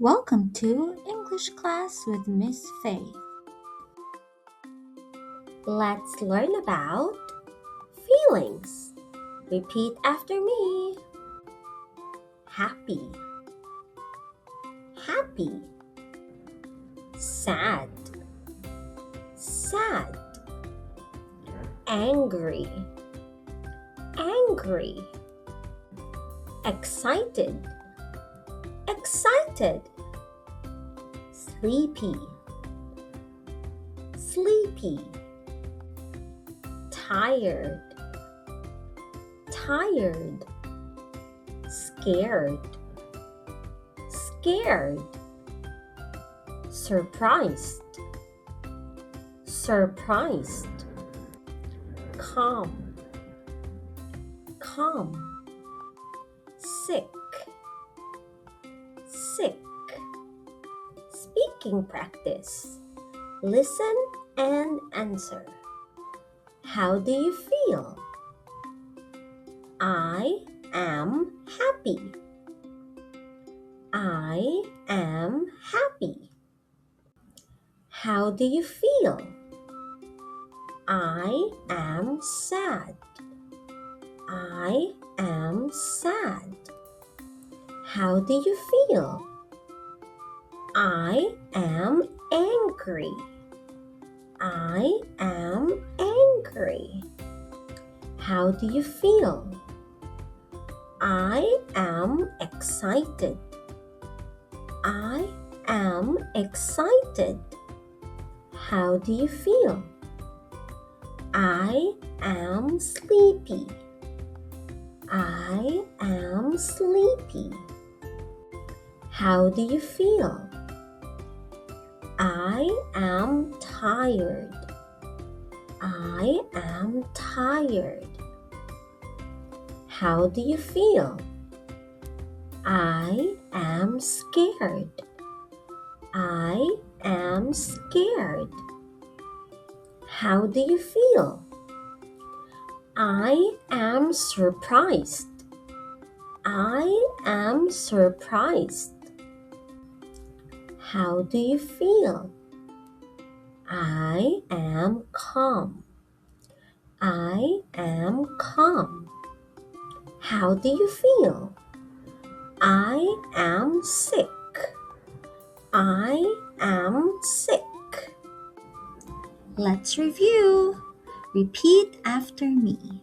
Welcome to English class with Miss Faith. Let's learn about feelings. Repeat after me. Happy, happy. Sad, sad. Angry, angry. Excited, excited. Sleepy, sleepy. Tired, tired. Scared, scared. Surprised, surprised. Calm, calm. Sick, sick. Speaking practice. Listen and answer. How do you feel? I am happy. I am happy. How do you feel? I am sad. I am sad. How do you feel? I am angry. I am angry. How do you feel? I am excited. I am excited. How do you feel? I am sleepy. I am sleepy. How do you feel? I am tired. I am tired. How do you feel? I am scared. I am scared. How do you feel? I am surprised. I am surprised. How do you feel? I am calm. I am calm. How do you feel? I am sick. I am sick. Let's review. Repeat after me.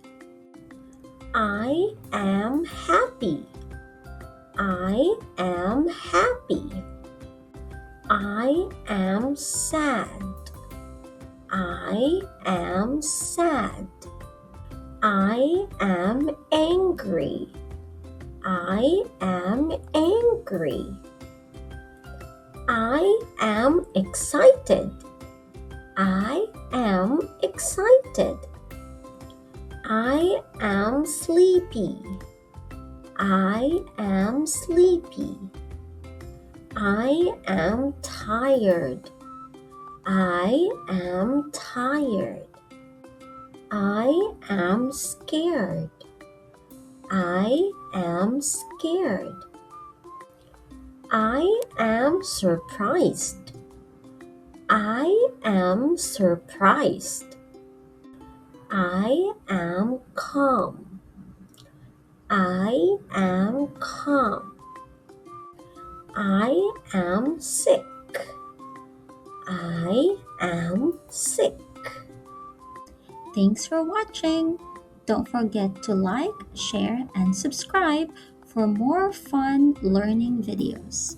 I am happy. I am happy. I am sad. I am sad. I am angry. I am angry. I am excited. I am excited. I am sleepy. I am sleepy. I am tired. I am tired. I am scared. I am scared. I am surprised. I am surprised. I am calm. I am calm. I am sick. I am sick. Thanks for watching. Don't forget to like, share, and subscribe for more fun learning videos.